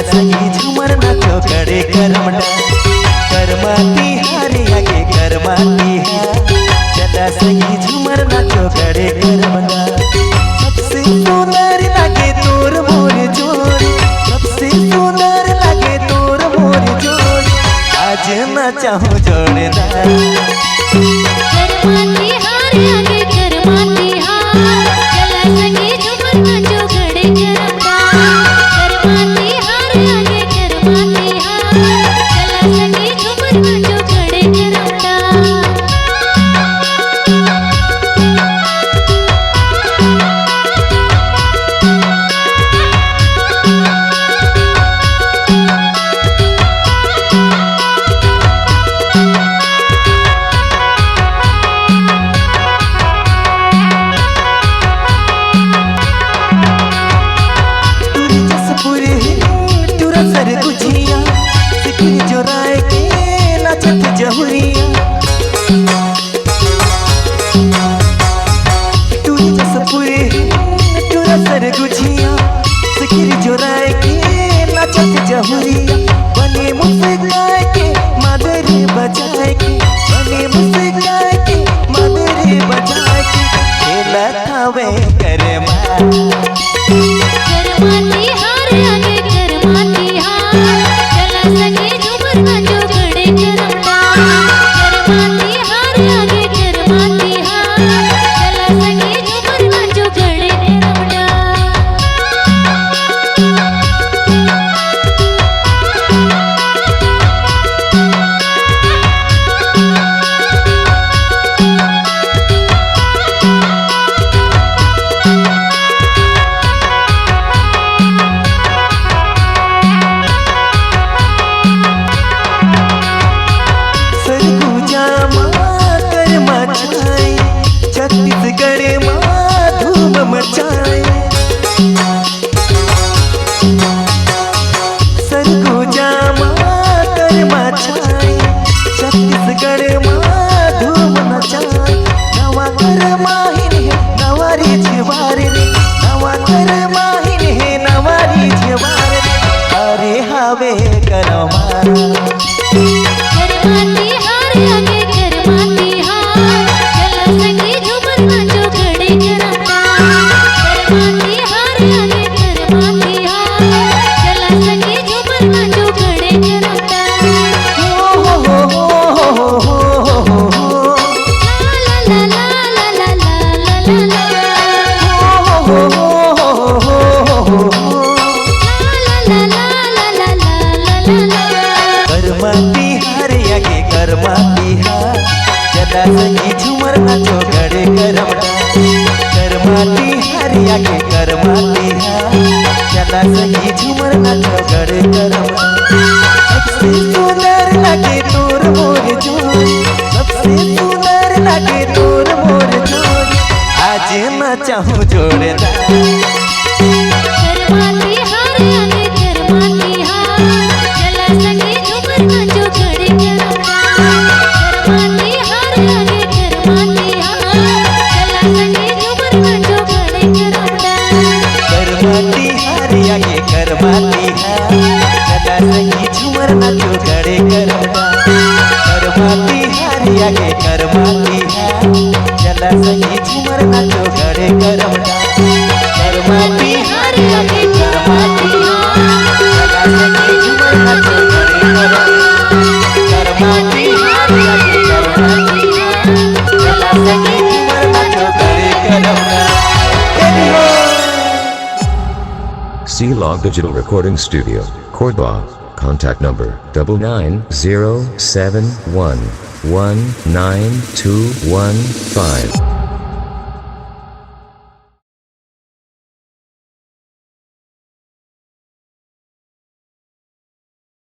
सगी झूमर नाचो करे करमडा करमाती हारे आगे करमाती है चला सगी झूमर नाचो करे करमडा सबसे सुंदर लागे तोर मोर जोड़ सबसे सुंदर लागे तोर मोर जोड़ आज नाचाऊं जोड़दार करमाती हारे आगे करमाती हार चला सगी झूमर नाचो करे करमडा करमाती हारे आगे करमाती हार चला सगी झूमर नाचो करे करमडा जहुरिया तूरी जसपुरे टूरा सर गुझिया सिकिर जोराए के नाचत जहुरिया बने मुस्काए के मादरे बजाए के बने मुस्काए के मादरे बजाए के खेला खावे करमा करमाती हारे आगे करमाती हार चला सगी झूमर नाचो करे करमडा करमाती हारे आगे करमाती हार चला सगी झूमर नाचो करे करमडा छत्तीसगढ़ माँ धूम मचाए सरगो जामा कर मचाए छत्तीसगढ़ माँ धूम मचाए नवा कर माहिन है नवारी झवार रे नवा कर माहिन है नवारी झवार रे अरे हावे करमा करमाती हारे आगे करमाती हार चला सगी झूमर नाचो करे करमडा करमाती हारे आगे करमाती हार चला सगी झूमर नाचो करे करमडा ला ला ला ला ला ला ला ला करमाती हारे आगे करमाती हार चला सगी झूमर नाचो करे करमडा करमाती हारे आगे करमाती हार चला सगी झूमर नाचो करे करमडा सबसे सुंदर लागे तोर मोर जोड़ सबसे सुंदर लागे तोर मोर जोड़ आज नाचाऊं जोड़दार करमाती हारे आगे करमाती हार चला सगी झूमर नाचो करे करमडा करमाती हारे आगे करमाती हार चला सगी झूमर नाचो करे करमडा करमाती हारे आगे करमाती हार चला सगी झूमर नाचो करे करमडा करमाती हारे आगे करमाती हार चला सगी झूमर नाचो करे करमडा करमाती हारे आगे करमाती हार चला सगी झूमर नाचो करे करमडा करमाती हारे आगे करमाती हार चला सगी झूमर नाचो करे करमडा C-Log Digital Recording Studio, Cordoba. Contact number 99071192115.